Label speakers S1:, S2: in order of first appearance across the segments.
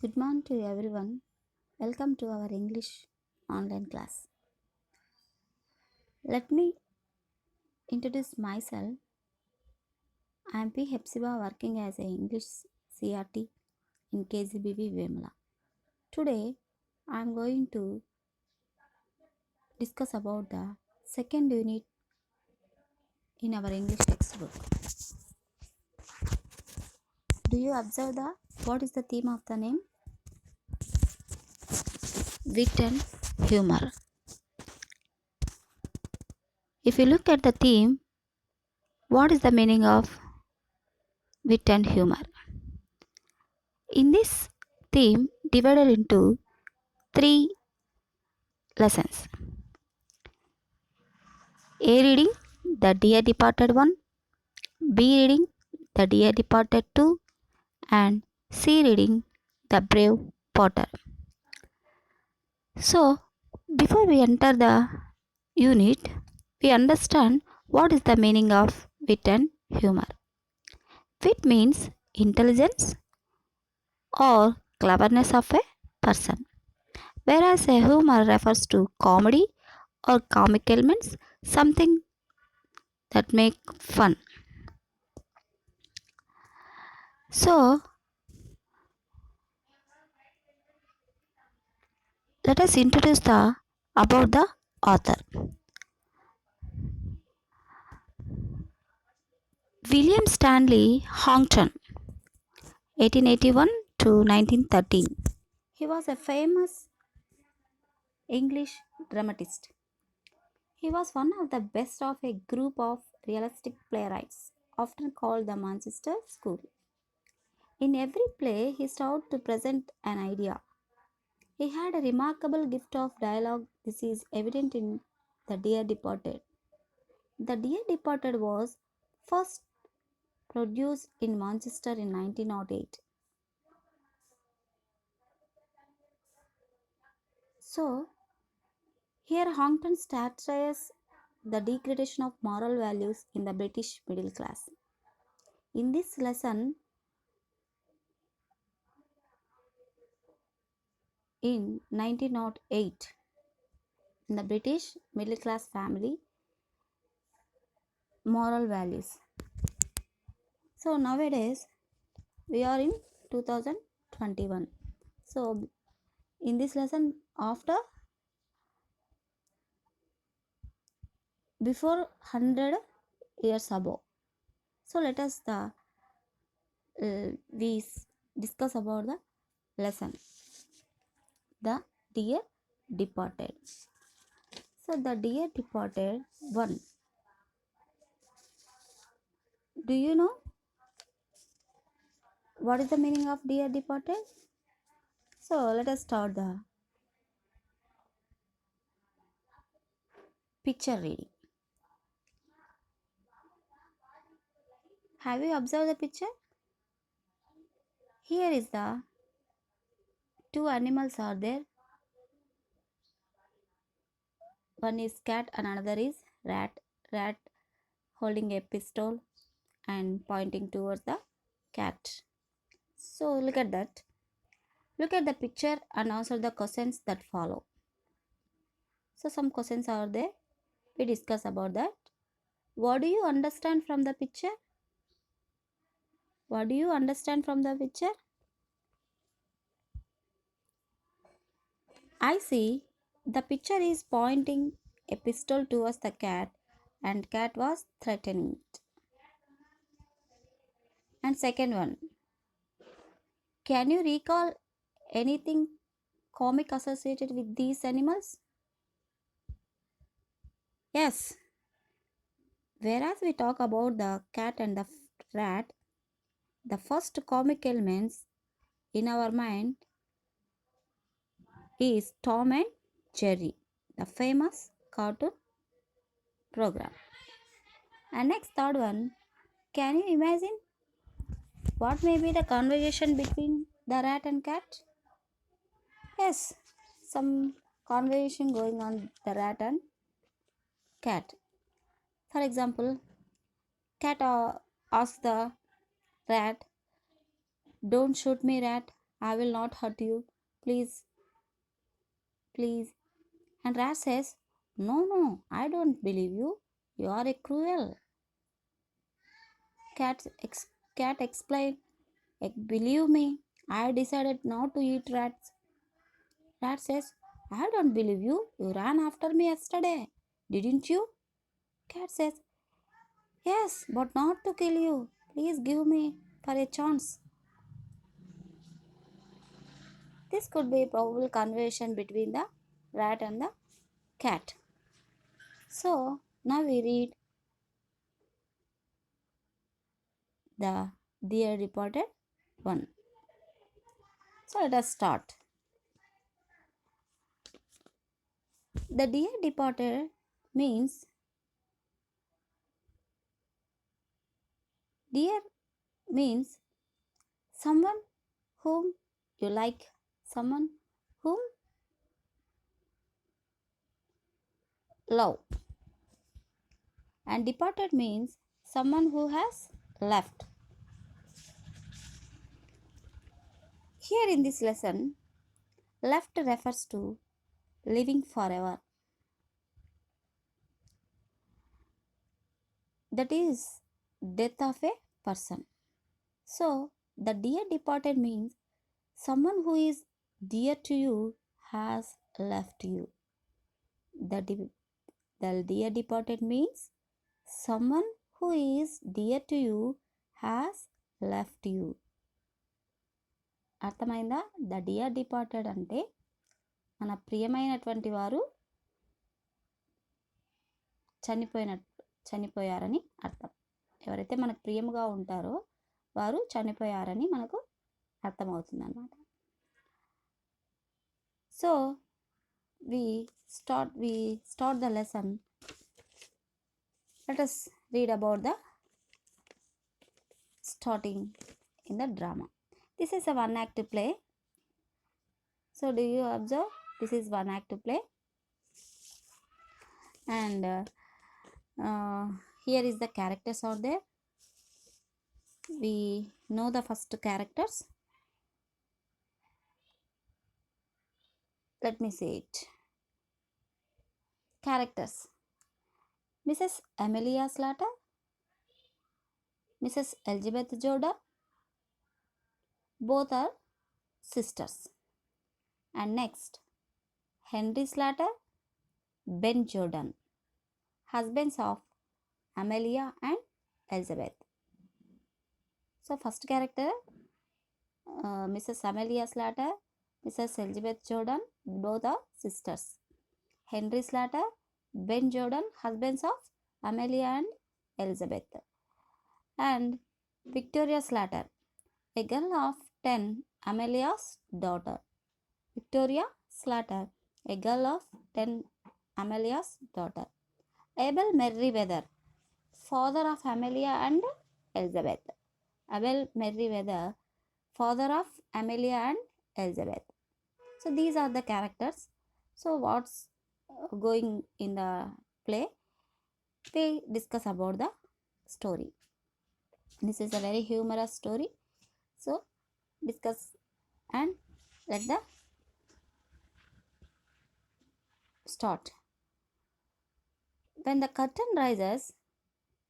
S1: Good morning to everyone. Welcome to our English online class. Let me introduce myself. I am P.Hepsiba working as an English CRT in Kgbv vemula. Today I am going to discuss about the second unit in our English textbook. Do you observe what is the theme of the name? Wit and humor. If you look at the theme, what is the meaning of wit and humor? In this theme divided into three lessons. A reading the dear departed one, B reading the dear departed two, and C reading the brave potter. So, before we enter the unit, we understand what is the meaning of wit and humor. Wit means intelligence or cleverness of a person, whereas a humor refers to comedy or comic elements, something that make fun. So, let us introduce the about the author. William Stanley Houghton, 1881 to 1913. He was a famous English dramatist. He was one of the best of a group of realistic playwrights, often called the Manchester School. In every play, he sought to present an idea. He had a remarkable gift of dialogue. This is evident in The Dear Departed. The Dear Departed was first produced in Manchester in 1908. So, here Houghton satirizes the degradation of moral values in the British middle class. In this lesson, in 1908, in the British middle class family, moral values. So nowadays, we are in 2021. So in this lesson, after before 100 years above. So let us we discuss about the lesson. The dear departed. So the dear departed one. Do you know what is the meaning of dear departed? So let us start the picture reading. Have you observed the picture? Here is the two animals are there. One is cat and another is rat. Rat holding a pistol and pointing towards the cat. So look at that. Look at the picture and answer the questions that follow. So some questions are there. We discuss about that. What do you understand from the picture? What do you understand from the picture? I see the picture is pointing a pistol towards the cat and cat was threatening it. And second one, can you recall anything comic associated with these animals? Yes. Whereas we talk about the cat and the rat, the first comic elements in our mind is Tom and Jerry, the famous cartoon program. And next third one, can you imagine what may be the conversation between the rat and cat? Yes, some conversation going on the rat and cat. For example, cat asks the rat, "Don't shoot me, rat. I will not hurt you. Please, please. And rat says, no, no, I don't believe you. You are a cruel. Cat, ex- cat explained, believe me, I decided not to eat rats. Rat says, I don't believe you. You ran after me yesterday. Didn't you? Cat says, yes, but not to kill you. Please give me for a chance. This could be a probable conversation between the rat and the cat. So now we read the deer reported one. So let us start. The deer deported means dear means someone whom you like, someone whom love. And departed means someone who has left. Here in this lesson, left refers to living forever. That is death of a person. So the dear departed means someone who is dear to you has left you. The dear departed means someone who is dear to you has left you. అర్థమైందా? The dear departed అంటే మన ప్రియమైనటువంటి వారు చనిపోయారని అర్థం. ఎవరైతే మనకు ప్రియముగా ఉంటారో వారు చనిపోయారని మనకు అర్థమవుతుంది అన్నమాట. So we start the lesson. Let us read about the starting in the drama. This is a one act play. So do you observe? This is one act play. And here is the characters are there. We know the first characters. Let me say it. Characters: Mrs. Amelia Slatter, Mrs. Elizabeth Jordan. Both are sisters. And next, Henry Slatter, Ben Jordan, husbands of Amelia and Elizabeth. So first character, Mrs. Amelia Slatter, Mrs. Elizabeth Jordan, both are sisters. Henry Slatter, Ben Jordan, husbands of Amelia and Elizabeth. And Victoria Slatter, a girl of 10, Amelia's daughter. Victoria Slatter, a girl of 10, Amelia's daughter. Abel Merriweather, father of Amelia and Elizabeth. Abel Merriweather, father of Amelia and Elizabeth. So these are the characters. So what's going in the play? We discuss about the story. This is a very humorous story. So discuss and let the start. When the curtain rises,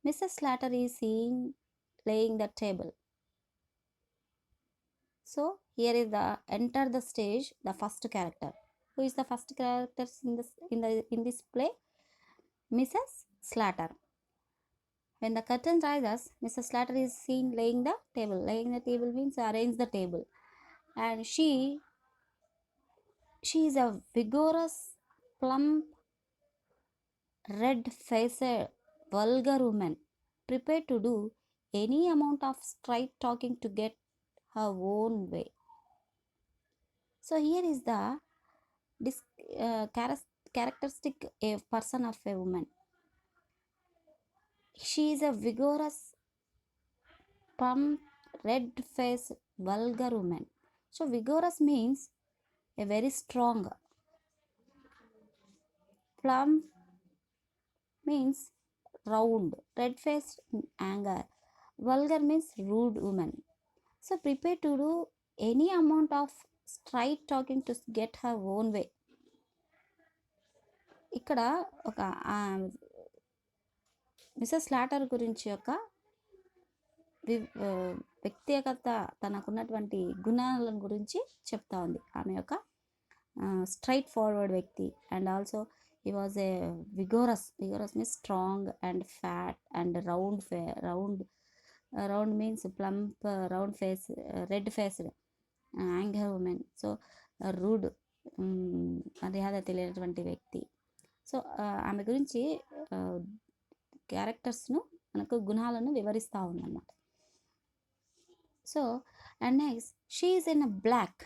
S1: Mrs. Slatter is seen laying the table. So here is the enter the stage the first character. Who is the first character in this play? Mrs. Slatter. When the curtain rises, Mrs. Slatter is seen laying the table. Laying the table means arrange the table. And she is a vigorous, plump, red-faced, vulgar woman, prepared to do any amount of straight talking to get her own way. So here is the characteristic a person of a woman. She is a vigorous, plump, red-faced, vulgar woman. So vigorous means a very strong. Plump means round. Red-faced, anger. Vulgar means rude woman. So prepare to do any amount of straight talking to get her own way. ఇక్కడ ఒక Mrs slaughter గురించి యొక్క వ్యక్తిగత తనకున్నటువంటి గుణాలను గురించి చెప్తా ఉంది. ఆమె యొక్క స్ట్రైట్ ఫార్వర్డ్ వ్యక్తి, and also he was a vigorous means strong and fat and round means plump, round face, red faced, anger woman. So rude, మర్యాద తెలియనటువంటి వ్యక్తి. సో ఆమె గురించి క్యారెక్టర్స్ను మనకు గుణాలను వివరిస్తూ ఉందన్నమాట. So and next she is in a block.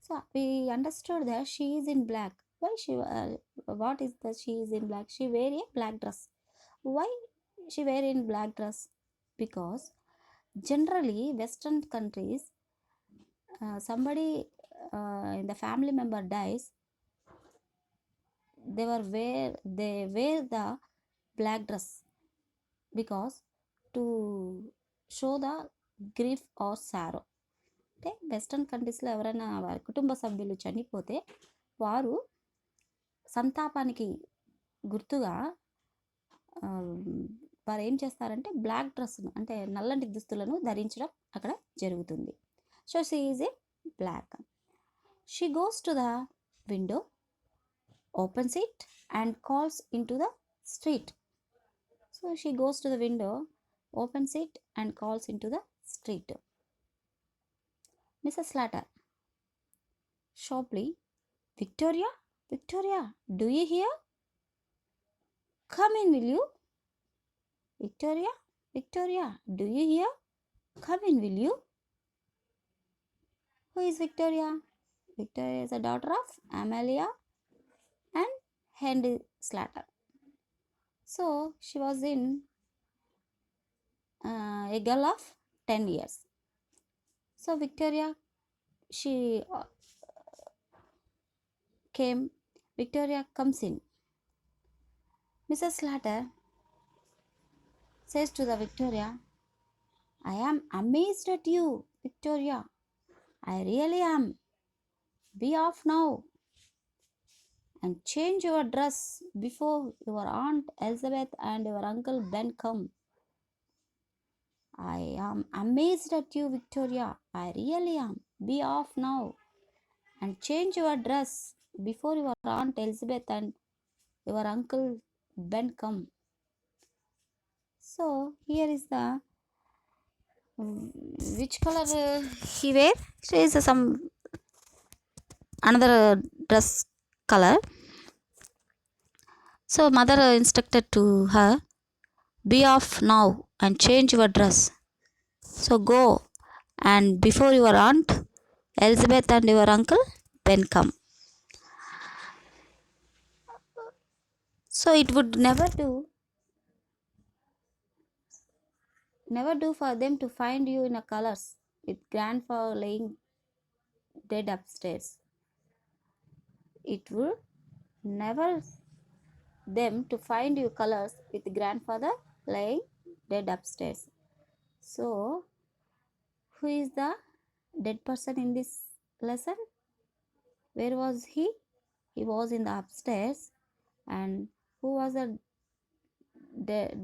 S1: So we understood that she is in black. Why she what is that she is in black? She wear a black dress. Why she wear in black dress? Because generally western countries, somebody in the family member dies, they wear the black dress because to show the grief or sorrow. అంటే western కంట్రీస్లో ఎవరైనా వారి కుటుంబ సభ్యులు చనిపోతే వారు సంతాపానికి గుర్తుగా వారు ఏం చేస్తారంటే బ్లాక్ డ్రెస్ను, అంటే నల్లటి దుస్తులను ధరించడం అక్కడ జరుగుతుంది. So she is a block. She goes to the window, opens it and calls into the street. So she goes to the window, opens it and calls into the street. Mrs. Slatter sharply, Victoria, Victoria, do you hear? Come in, will you? Victoria, Victoria, do you hear? Come in, will you? Who is Victoria? Victoria is a daughter of Amelia and Henry Slatter. So she was in a girl of 10 years. So Victoria, she came. Victoria comes in. Mrs. Slatter says to the Victoria, I am amazed at you, Victoria. I really am. Be off now and change your dress before your Aunt Elizabeth and your Uncle Ben come. I am amazed at you, Victoria. I really am. Be off now and change your dress before your Aunt Elizabeth and your Uncle Ben come. So here is the which color he wear. So is some another dress color. So mother instructed to her, be off now and change your dress. So go and before your Aunt Elizabeth and your Uncle Ben come. So it would never do for them to find you in a colors with grandfather laying dead upstairs. It would never them to find you colors with grandfather lying dead upstairs. So who is the dead person in this lesson? Where was he? He was in the upstairs. And who was the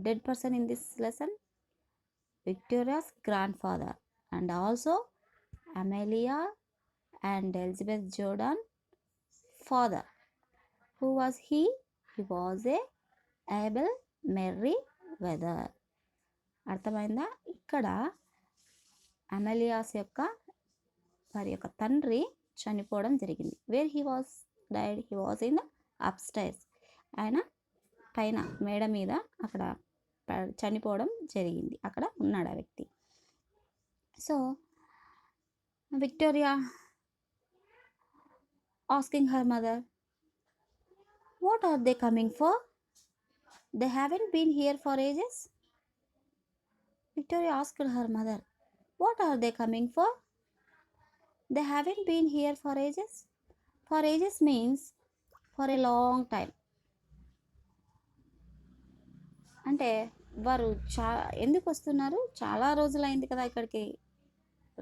S1: dead person in this lesson? Victoria's grandfather, and also Amelia and Elizabeth Jordan father. Who was he? He was a able merry weather. అర్థమైందా? ఇక్కడ అమెలియాస్ యొక్క వారి యొక్క తండ్రి చనిపోవడం జరిగింది. Where he was died? He was in the upstairs. ఆయన పైన మేడ మీద అక్కడ చనిపోవడం జరిగింది. అక్కడ ఉన్నాడు ఆ వ్యక్తి. So Victoria asking her mother, what are they coming for? They haven't been here for ages. Victoria asked her mother, what are they coming for? They haven't been here for ages. For ages means for a long time. అంటే వారు ఎందుకు వస్తున్నారు? చాలా రోజులైంది కదా ఇక్కడికి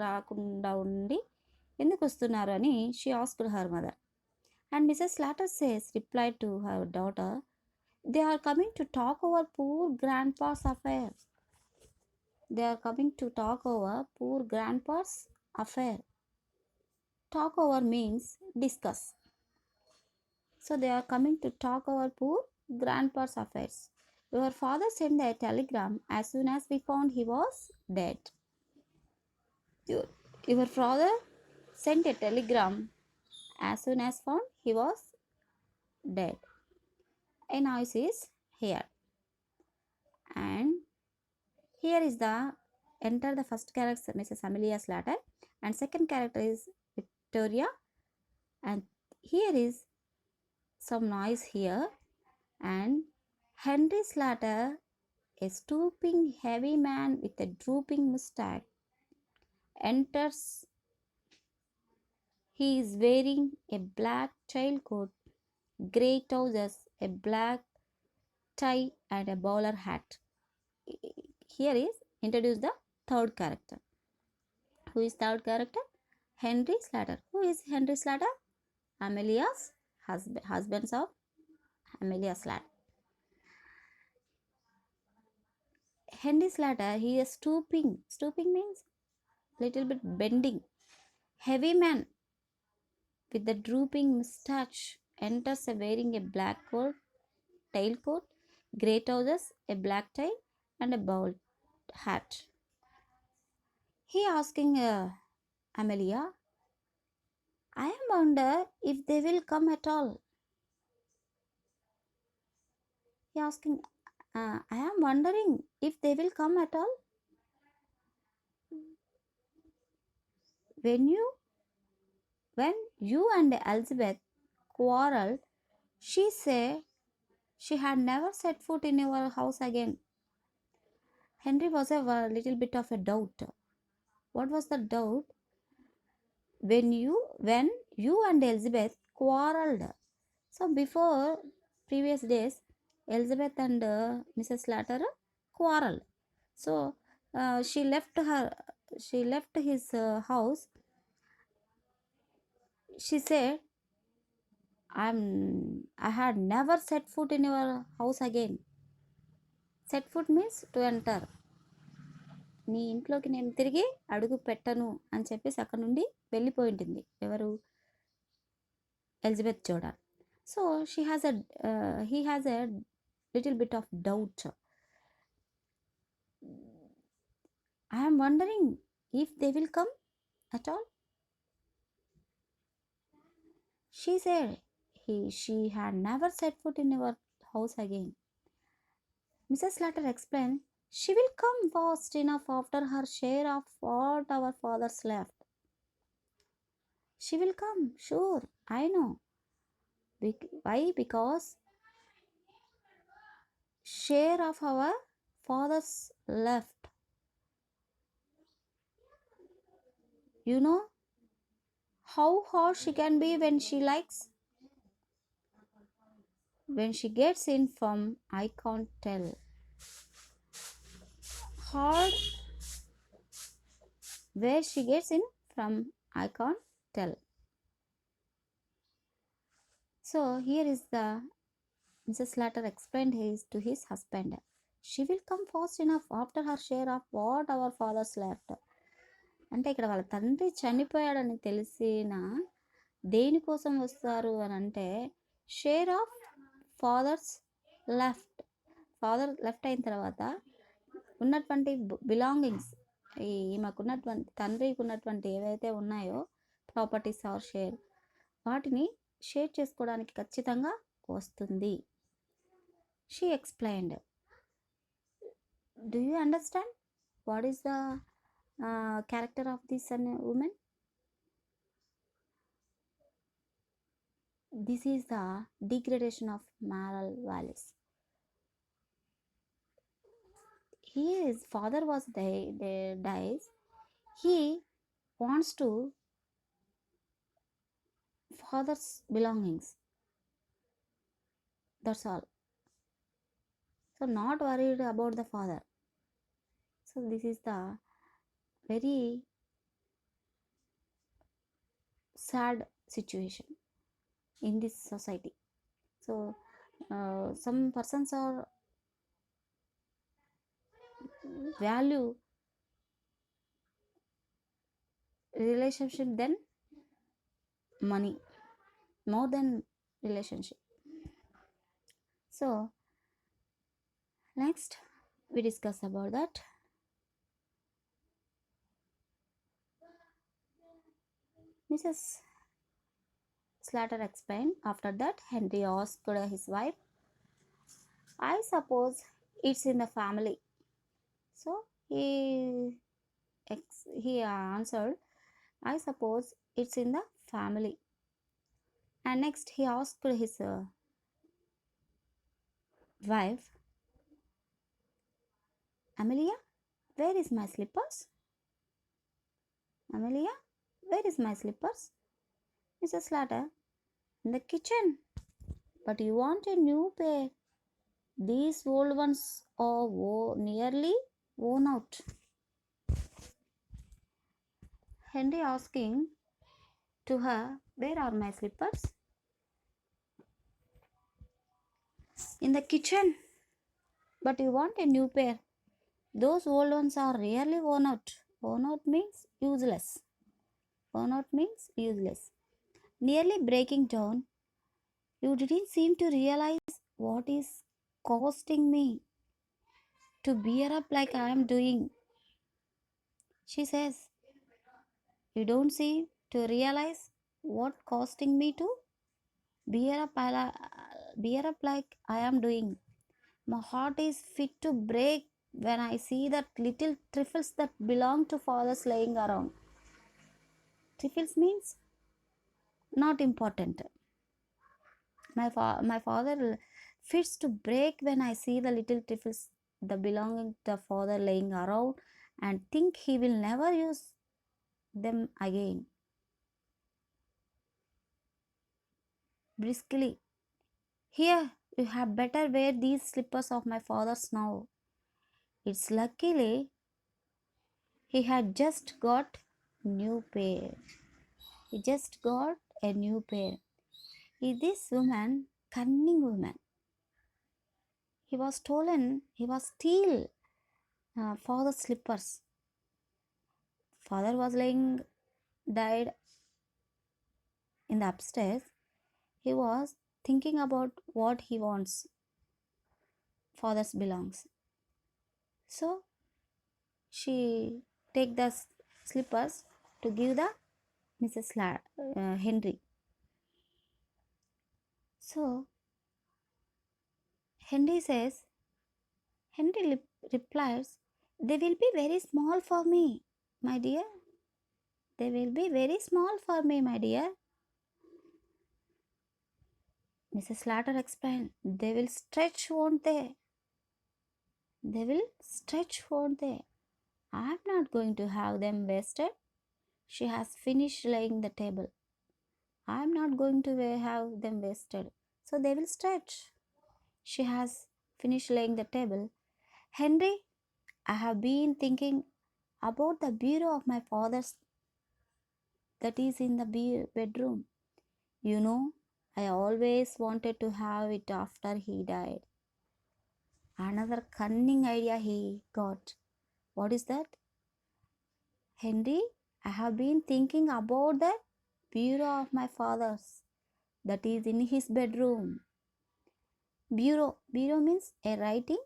S1: రాకుండా ఉండి ఎందుకు వస్తున్నారు అని she asked her mother. And Mrs slaughter says replied to her daughter, they are coming to talk over poor grandpa's affair. They are coming to talk over poor grandpa's affair. Talk over means discuss. So they are coming to talk over poor grandpa's affairs. Your father sent a telegram as soon as we found he was dead. Your father sent a telegram as soon as found he was dead. A noise is here. And here is the enter the first character Mrs. Amelia Slatter and second character is Victoria, and here is some noise here. And Henry Slatter, a stooping heavy man with a drooping mustache, enters. He is wearing a black tailcoat, grey trousers, a black tie, and a bowler hat. Here is introduce the third character. Who is third character? Henry Slatter. Who is Henry Slatter? Amelia's husbands of Amelia Slatter. Henry Slatter, he is stooping. Stooping means little bit bending. Heavy man with the drooping mustache enters wearing a black coat, tailcoat, grey trousers, a black tie, and a bowler hat. He asking Amelia, I am wonder if they will come at all. He asking, I am wondering if they will come at all. When you and Elizabeth quarreled, she said she had never set foot in your house again. Henry was a little bit of a doubt. What was the doubt? When you and Elizabeth quarreled. So before previous days, Elizabeth and Mrs. Slatter quarreled. So she left his house. She said, I had never set foot in your house again. Set foot means to enter. నీ ఇంట్లోకి నేను తిరిగి అడుగు పెట్టను అని చెప్పేసి అక్కడ నుండి వెళ్ళిపోయి ఉంటుంది ఎవరు, Elizabeth Jordan. So he has a little bit of doubt. I am wondering if they will come at all. She said she had never set foot in our house again. Mrs. Slatter explained, she will come fast enough after her share of what our fathers left. She will come, sure, I know. Why? Because share of our fathers left. You know how hard she can be when she likes. When she gets in from, I can't tell. Hard where she gets in from, I can't tell. So here is the Mrs. Slatter explained to his husband. She will come fast enough after her share of what our fathers left. అంటే ఇక్కడ వాళ్ళ తండ్రి చనిపోయాడని తెలిసిన దేనికోసం వస్తారు అని అంటే share of father's left. Father left అయిన తర్వాత ఉన్నటువంటి బిలాంగింగ్స్, ఈమెకున్నటువంటి తండ్రికి ఉన్నటువంటి ఏవైతే ఉన్నాయో ప్రాపర్టీస్ ఆర్ షేర్, వాటిని షేర్ చేసుకోవడానికి ఖచ్చితంగా వస్తుంది. She explained. Do you understand what is the character of this woman? This is the degradation of moral values. His father was dies. He wants to father's belongings. That's all. So not worried about the father. So this is the very sad situation in this society. So some persons are value relationship than money, more than relationship. So next we discuss about that. Mrs. Slatter explained. After that, Henry asked his wife, I suppose it's in the family. So he answered, I suppose it's in the family. And next he asked his wife, Amelia, where is my slippers? Amelia, where is my slippers? Mrs. Slatter, in the kitchen. But you want a new pair. These old ones are nearly worn out. Henry asking to her, where are my slippers? In the kitchen. But you want a new pair. Those old ones are really worn out. Worn out means useless. Worn out means useless. Nearly breaking down, you didn't seem to realize what is costing me to bear up like I am doing. She says, you don't seem to realize what costing me to bear up, bear up like I am doing. My heart is fit to break when I see that little trifles that belong to fathers laying around. Trifles means not important. My father fits to break when I see the little trifles the belonging to the father laying around and think he will never use them again. Briskly, here you had better wear these slippers of my father's now. It's luckily he had just got new pair. He just got a new pair. Is this woman cunning woman? He was steal father's slippers. Father was laying died in the upstairs. He was thinking about what he wants. Father's belongs. So she take the slippers to give the Henry. So Henry says, Henry replies, they will be very small for me, my dear. They will be very small for me, my dear. Mrs. Slatter explained, they will stretch, won't they? They will stretch, won't they? I'm not going to have them wasted. She has finished laying the table. I'm not going to have them wasted. So they will stretch. She has finished laying the table. Henry, I have been thinking about the bureau of my father's that is in the bedroom. You know, I always wanted to have it after he died. Another cunning idea he got. What is that? Henry, I have been thinking about the bureau of my father's that is in his bedroom. Bureau. Bureau means a writing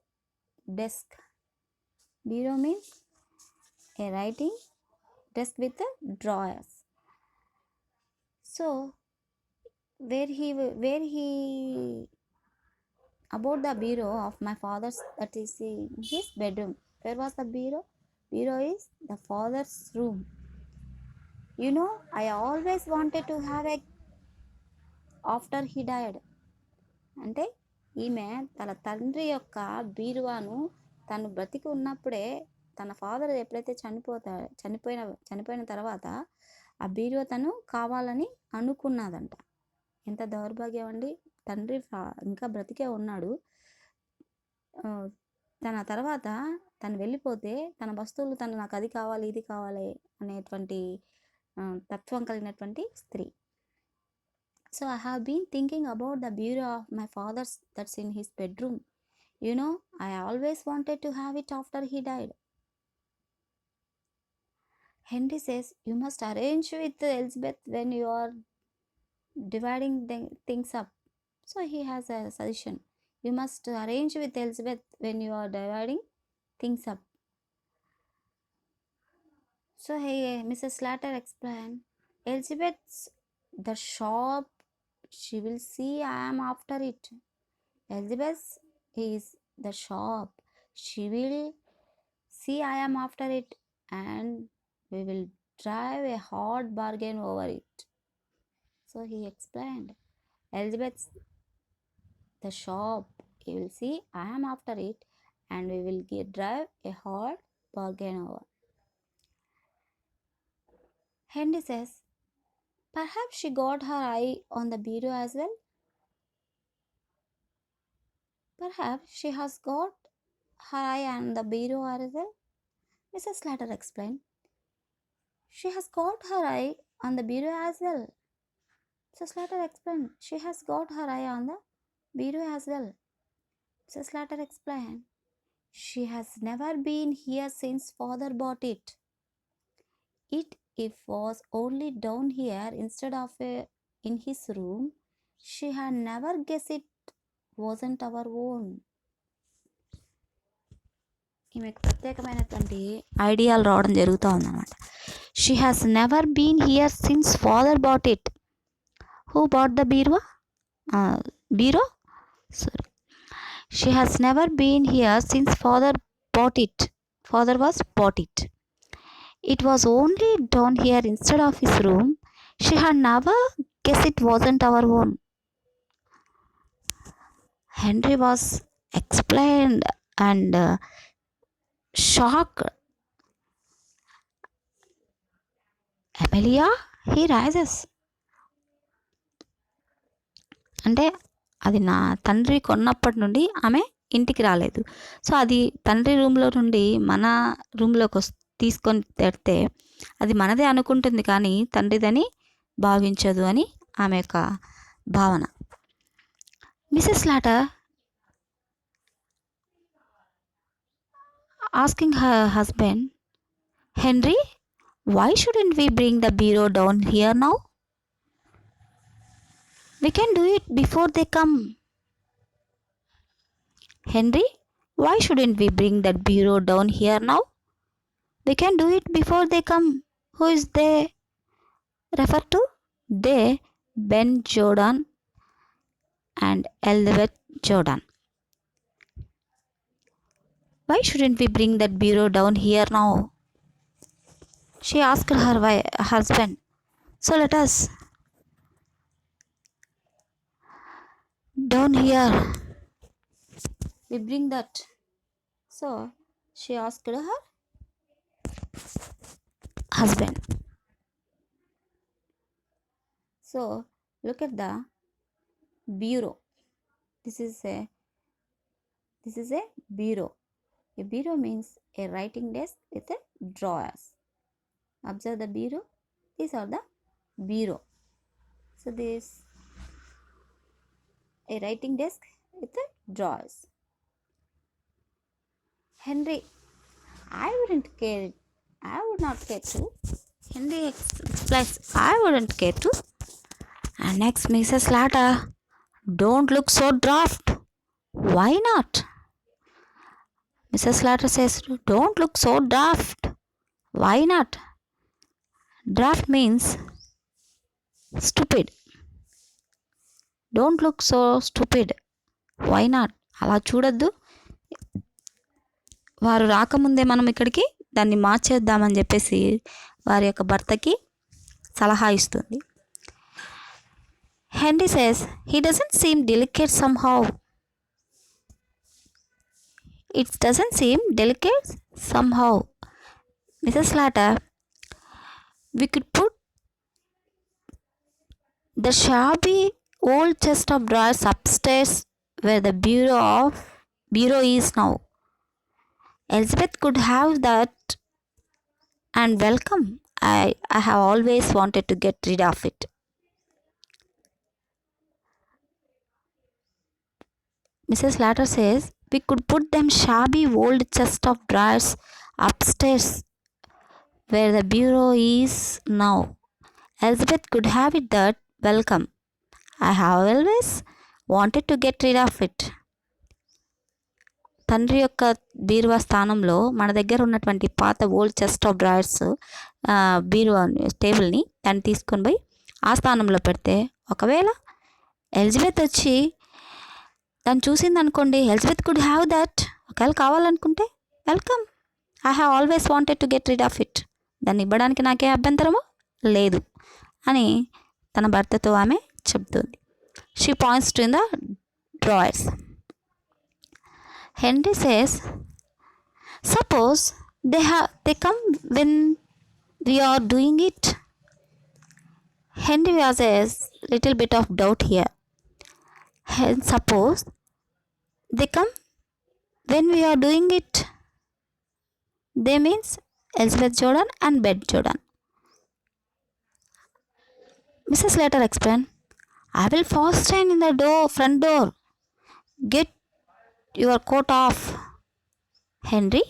S1: desk. Bureau means a writing desk with the drawers. So where he about the bureau of my father's that is in his bedroom. Where was the bureau? Bureau is the father's room. You know, I always wanted to have a after he died. అంటే ఈమె తన తండ్రి యొక్క బీరువాను తను బ్రతికి ఉన్నప్పుడే తన father ఎప్పుడైతే చనిపోయిన తర్వాత ఆ బీరువా తను కావాలని అనుకున్నదంట. ఎంత దౌర్భాగ్యం అండి. తండ్రి ఇంకా బ్రతికే ఉన్నాడు. తన తర్వాత తను వెళ్ళిపోతే తన వస్తువులు తను నాకు అది కావాలి ఇది కావాలి అనేటువంటి తత్వం కలిగినటువంటి స్త్రీ. So I have been thinking about the bureau of my father's that's in his bedroom. You know, I always wanted to have it after he died. Henry says, you must arrange with Elizabeth when you are dividing things up. So he has a suggestion. You must arrange with Elizabeth when you are dividing things up. So hey, Mrs. Slatter explained, Elizabeth's the shop. She will see I am after it. Elizabeth is the shop. She will see I am after it, and we will drive a hard bargain over it. So he explained, Elizabeth's the shop. You will see I am after it, and we will drive a hard bargain over. Henry says, perhaps she got her eye on the bureau as well. Perhaps she has got her eye on the bureau as well. Mrs. Slatter explained, she has got her eye on the bureau as well. Mrs. Slatter explained, she has got her eye on the bureau as well. Mrs. Slatter explained, she has never been here since father bought it. It was only down here instead of in his room. She had never guessed it wasn't our own. ఈమెకు ప్రత్యేకమైనటువంటి ఐడియాలు రావడం జరుగుతూ ఉందన్నమాట. She has never been here since father bought it. Who bought the bureau? Sorry. She has never been here since father bought it. Father was bought it. It was only down here instead of his room. She had never guessed it wasn't our own. Henry was explained and shocked. Amelia, he rises. అంటే అది నా తండ్రి కొన్నప్పటి నుండి ఆమె ఇంటికి రాలేదు. So అది తండ్రి రూమ్లో నుండి మన రూమ్లోకి తీసుకొని తెడితే అది మనదే అనుకుంటుంది, కానీ తండ్రిదని భావించదు అని ఆమె యొక్క భావన. Mrs slaughter asking her husband, henry, why shouldn't we bring the bureau down here now? We can do it before they come. Henry, why shouldn't we bring that bureau down here now? We can do it before they come. Who is they refer to? They, Ben Jordan and Elizabeth Jordan. Why shouldn't we bring that bureau down here now? She asked her husband. So let us down here. We bring that. So she asked her husband. So look at the bureau. This is a bureau. A bureau means a writing desk with a drawers. Observe the bureau. These are the bureau. So this a writing desk with a drawers. Henry, I would not care to. Henry explains, I wouldn't care to. And next, Mrs. Slatter, don't look so daft. Why not? Mrs. Slatter says, don't look so daft. Why not? Daft means stupid. Don't look so stupid. Why not? అలా చూడొద్దు. వారు రాకముందే మనం ఇక్కడికి దాన్ని మార్చేద్దామని చెప్పేసి వారి యొక్క భర్తకి సలహా ఇస్తుంది. Henry says, he doesn't seem delicate somehow. It doesn't seem delicate somehow. Mrs. Slatter, we could put the shabby old chest of drawers upstairs where the bureau is now. Elizabeth could have that and welcome. I have always wanted to get rid of it. Mrs. Slatter says, we could put them shabby old chest of drawers upstairs where the bureau is now. Elizabeth could have it that welcome. I have always wanted to get rid of it. తండ్రి యొక్క బీరువా స్థానంలో మన దగ్గర ఉన్నటువంటి పాత old chest of drawers బీరువా టేబుల్ని దాన్ని తీసుకొని పోయి ఆ స్థానంలో పెడితే ఒకవేళ ఎలిజబెత్ వచ్చి దాన్ని చూసింది అనుకోండి, ఎలిజబెత్ కుడ్ హ్యావ్ దట్. ఒకవేళ కావాలనుకుంటే welcome, I have always wanted to get rid of it. దాన్ని ఇవ్వడానికి నాకే అభ్యంతరము లేదు అని తన భర్తతో ఆమె చెప్తుంది. She points to in the drawers. Henry says, suppose they come when we are doing it. Henry has a little bit of doubt here. Suppose they come when we are doing it. They means Elizabeth Jordan and Beth Jordan. Mrs. Slatter explained, I will fasten in the front door. Get your coat off, Henry.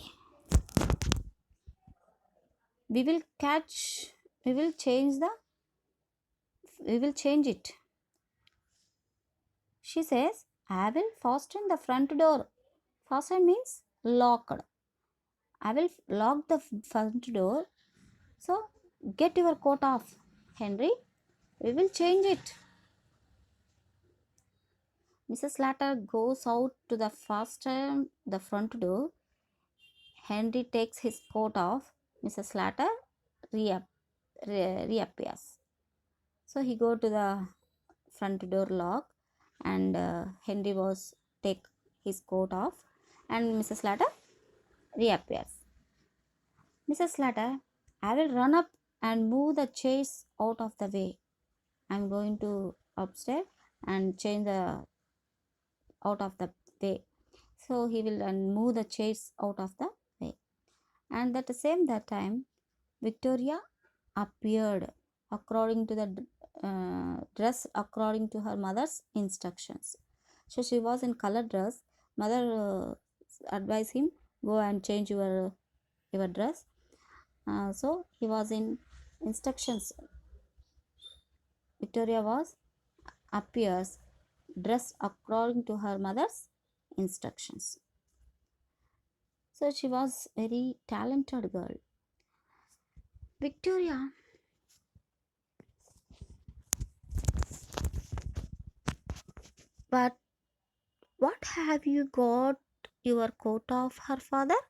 S1: We will change it. She says, I will fasten the front door. Fasten means locked. I will lock the front door. So get your coat off, Henry. We will change it. Mrs. Slatter goes out to fasten the front door. Henry takes his coat off. Mrs. Slatter reappears. So he go to the front door lock, and Henry was take his coat off, and Mrs. Slatter reappears. Mrs. Slatter, I will run up and move the chairs out of the way. I am going to upstairs and change the out of the way. So he will move the chairs out of the way. And at the same time, Victoria appeared according to the dress according to her mother's instructions. So she was in color dress. Mother advised him, go and change your dress. So he was in instructions. Victoria appears dressed according to her mother's instructions. So she was very talented girl. Victoria But what have you got your coat of her father?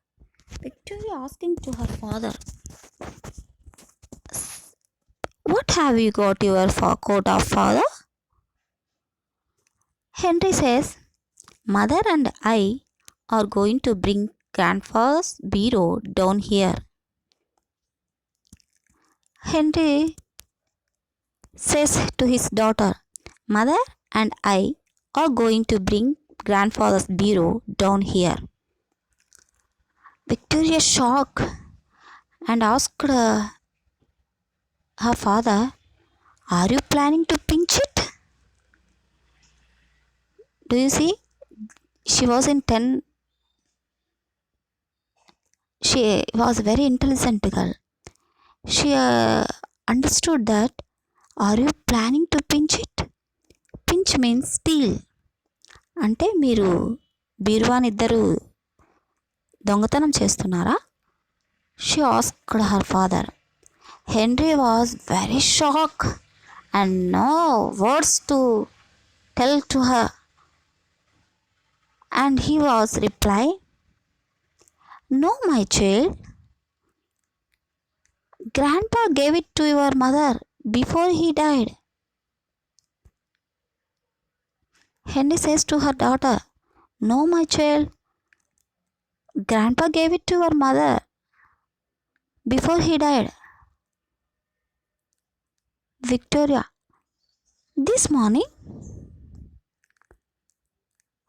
S1: Victoria asking to her father, what have you got your coat of father? Henry says, mother and I are going to bring grandfather's bureau down here. Henry says to his daughter, mother and I are going to bring grandfather's bureau down here. Victoria shocked and asked her father, are you planning to pinch it? Do you see? She was in 10. She was a very intelligent girl. She understood that, are you planning to pinch it? Pinch means steal. అంటే మీరు బీరువాని ఇద్దరు దొంగతనం చేస్తున్నారా? She asked her father. Henry was very shocked and no words to tell to her. And he was reply, no, my child. Grandpa gave it to your mother before he died. Henry says to her daughter, no, my child. Grandpa gave it to your mother before he died. Victoria, this morning?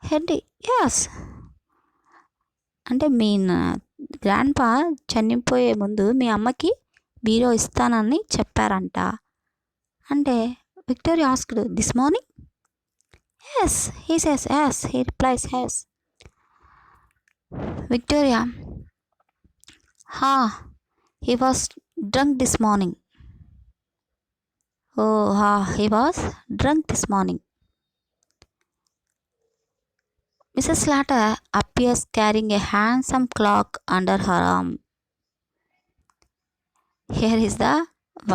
S1: Henry, yes. అంటే మీ grandpa చనిపోయే ముందు మీ అమ్మకి బీరో ఇస్తానని చెప్పారంట. అంటే Victoria asked, this morning? Yes, he says yes, he replies yes. Victoria, హా, he was drunk this morning. Oh, he was drunk this morning. Mrs. Slatter appears carrying a handsome clock under her arm. Here is the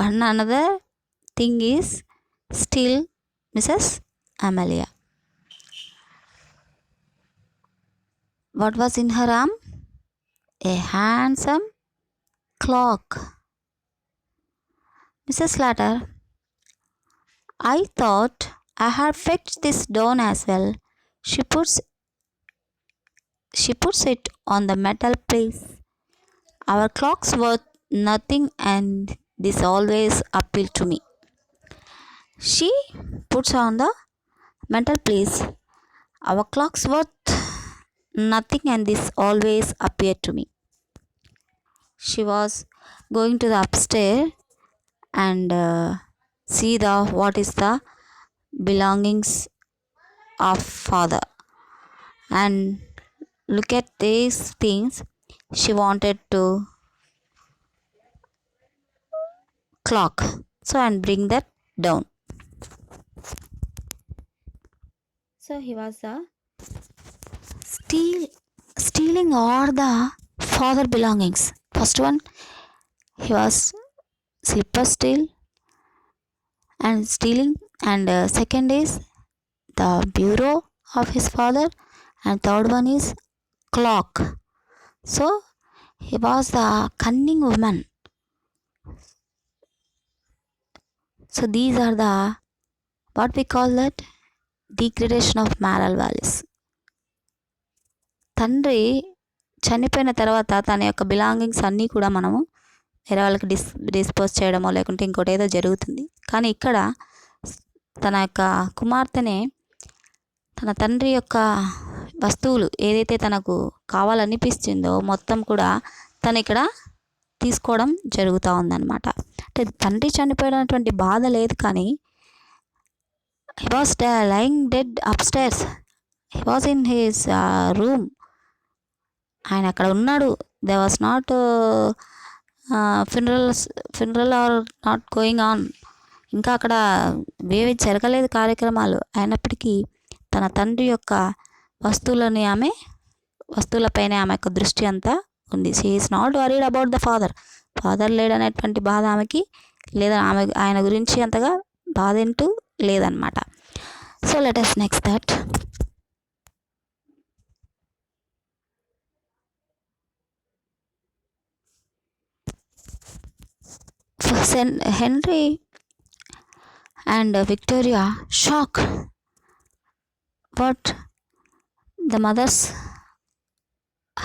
S1: one another thing is still Mrs. Amelia. What was in her arm? A handsome clock. Mrs. Slatter, I thought I had fetched this down as well. She puts it on the metal place. Our clock's worth nothing and this always appealed to me. She puts on the metal place. Our clock's worth nothing and this always appeared to me. She was going to the upstairs and see what is the belongings of father, and look at these things. She wanted to clock, so and bring that down. So he was stealing all the father belongings. First one, he was slipper steal and stealing, and second is the bureau of his father, and third one is clock. So he was the cunning woman. So these are the what we call that degradation of moral values. తండ్రి చనిపోయిన తర్వాత తన యొక్క belongings అన్నీ కూడా మనము వేరే వాళ్ళకి డిస్పోజ్ చేయడమో లేకుంటే ఇంకోటి ఏదో జరుగుతుంది. కానీ ఇక్కడ తన యొక్క కుమార్తెనే తన తండ్రి యొక్క వస్తువులు ఏదైతే తనకు కావాలనిపిస్తుందో మొత్తం కూడా తను ఇక్కడ తీసుకోవడం జరుగుతూ ఉందన్నమాట. అంటే తండ్రి చనిపోయినటువంటి బాధ లేదు, కానీ he was lying dead upstairs. He was in his room. ఆయన అక్కడ ఉన్నాడు. there was not funeral or not going on. ఇంకా అక్కడ వేవి జరగలేదు కార్యక్రమాలు. అయినప్పటికీ తన తండ్రి యొక్క వస్తువులపైనే ఆమె యొక్క దృష్టి అంతా ఉంది. She is not worried about the father లేడనేటువంటి బాధ ఆమెకి లేదా ఆయన గురించి అంతగా బాధ ఏంటూ లేదనమాట. So let us next that. Henry and Victoria shock what the mother's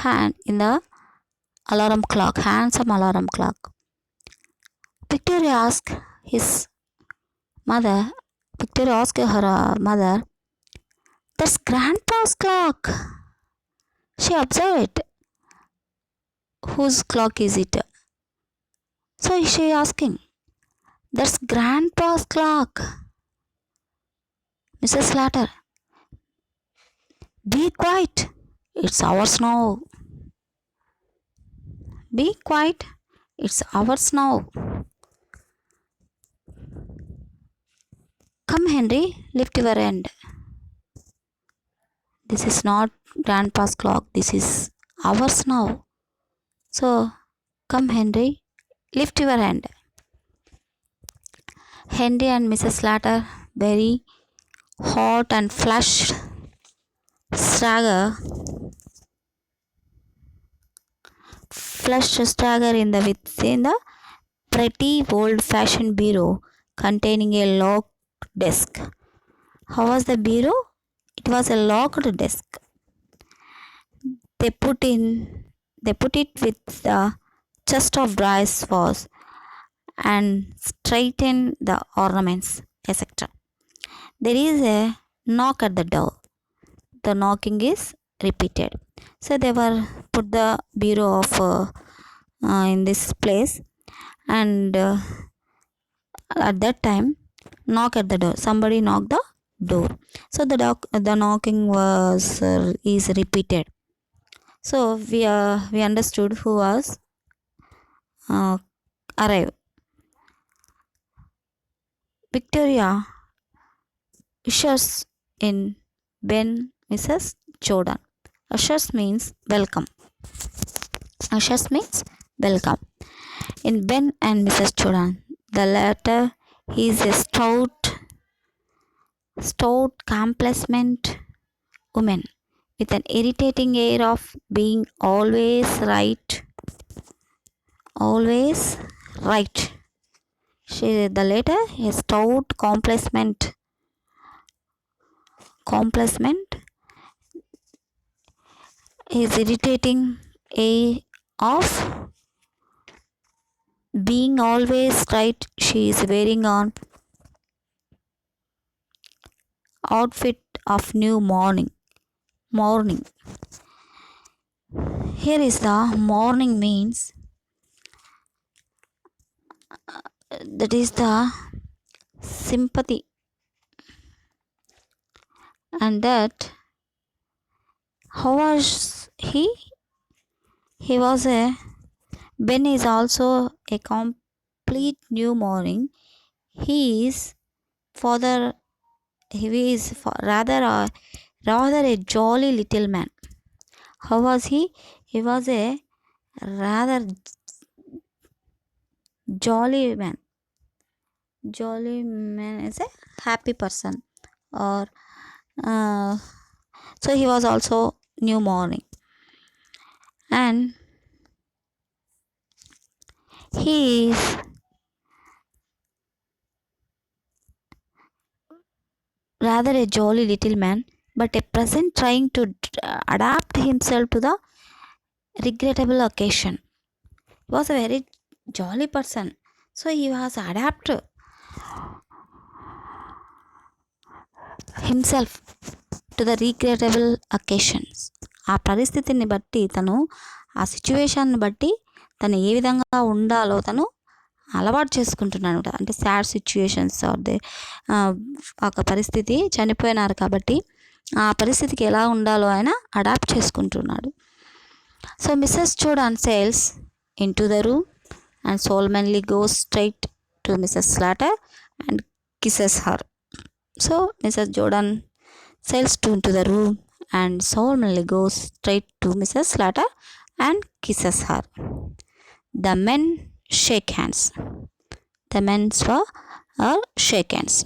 S1: hand in the alarm clock, handsome alarm clock. Victoria asked her mother, that's grandpa's clock. She observed it. Whose clock is it? So she asking, that's grandpa's clock. Mrs. Slatter, be quiet, it's ours now. Be quiet, it's ours now. Come Henry, lift your hand. This is not grandpa's clock, this is ours now. So come Henry, lift your hand. Henry and Mrs. Slatter, very hot and flushed, stagger within the pretty old-fashioned bureau containing a locked desk. How was the bureau? It was a locked desk. They put it with the chest of drawers was and straighten the ornaments, etc. There is a knock at the door. The knocking is repeated. So they were put the bureau of in this place, and at that time knock at the door. Somebody knocked the door. So the knocking is repeated. So we understood who was uh, arrived. Victoria ushers in Ben Mrs. Jordan. Ushers means welcome. Ushers means welcome. In Ben and Mrs. Jordan, the latter is a stout, complacent woman with an irritating air of being always right. Always right. The latter a stout, complacent is irritating air of being always right. She is wearing an outfit of new morning. Here is the morning means that is the sympathy, and that how was he? He was a Ben is also a complete new morning. He is father. He is rather a jolly little man. How was he? He was a rather jolly man. Jolly man is a happy person, or so he was also new morning, and he is rather a jolly little man, but a present trying to adapt himself to the regrettable occasion. He was a very jolly person, so he was adapt himself to the regrettable occasions. ఆ పరిస్థితిని బట్టి తను ఆ సిచ్యువేషన్ని బట్టి తను ఏ విధంగా ఉండాలో తను అలవాటు చేసుకుంటున్నాడు. అంటే సాడ్ సిచ్యువేషన్స్ ఒక పరిస్థితి చనిపోయినారు కాబట్టి ఆ పరిస్థితికి ఎలా ఉండాలో ఆయన అడాప్ట్ చేసుకుంటున్నాడు. So Mrs Jordan sails into the room and solemnly goes straight to Mrs Slaughter and kisses her. So Mrs Jordan sails into the room and solemnly goes straight to Mrs. Slatter and kisses her. The men shake hands. The men shake hands.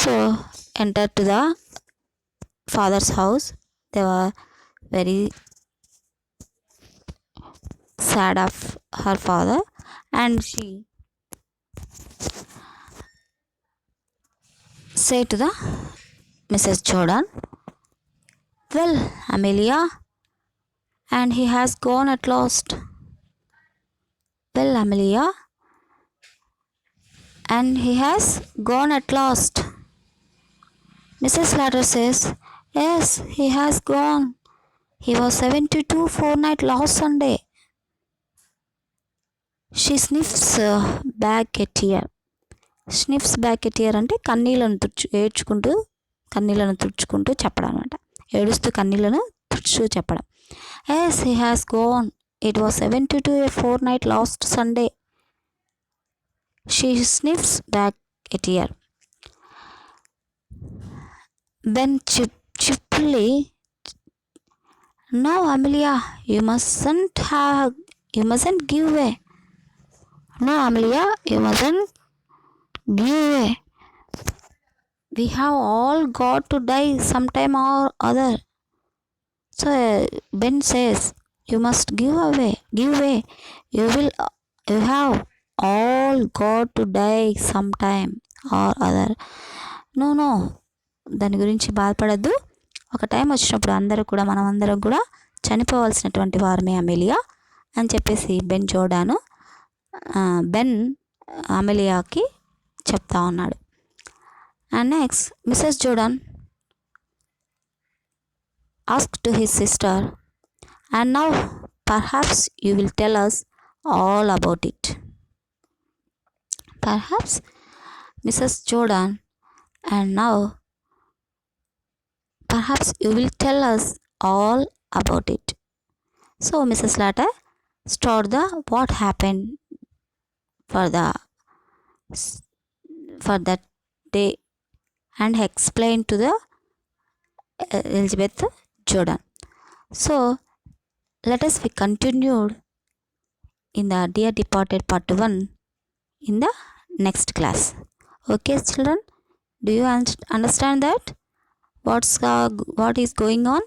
S1: So enter to the father's house. They were very sad of her father, and she say to the Mrs. Jordan, well, Amelia, and he has gone at last. Well, Amelia, and he has gone at last. Mrs. Slatter says, yes, he has gone. He was 72 fortnight last Sunday. She sniffs back a tear. Sniffs back a tear అంటే కన్నీళ్ళను తుడుచుకుంటూ చెప్పడం అనమాట. ఏడుస్తూ కన్నీళ్ళను తుడుచు చెప్పడం. Yes he has gone. It was 72 a fortnight last Sunday. She sniffs back a tear. Then chirpily, no Amelia, you mustn't give way. No Amelia, you mustn't give away. We have all got to die sometime or other. So Ben says, you must give way. You have all got to die sometime or other. No, దాని గురించి బాధపడద్దు. ఒక time వచ్చినప్పుడు మనం అందరం కూడా చనిపోవాల్సినటువంటి వారమే Amelia అని చెప్పేసి బెన్ అమెలియాకి చెప్తా ఉన్నాడు. And next Mrs Jordan ask to his sister, and now Perhaps you will tell us all about it. Perhaps Mrs. Jordan, and now perhaps you will tell us all about it. So, Mrs. Slatter, start the what happened for the for that day and explain to the Elizabeth Jordan. So, let us be continued in the Dear Departed Part 1 in the next class. Okay, children, do you understand that? What is going on,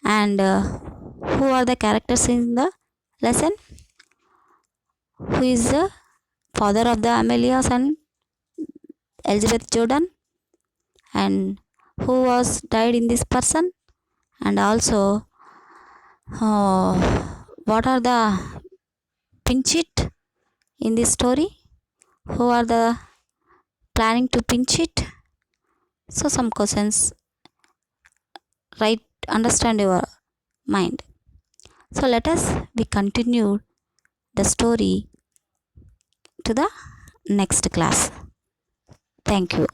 S1: and who are the characters in the lesson? Who is the father of the Amelia's and Elizabeth Jordan, and who was died in this person, and also what are the pinch it in this story? Who are the planning to pinch it? So some questions, right? Understand your mind. So let us we continue the story to the next class. Thank you.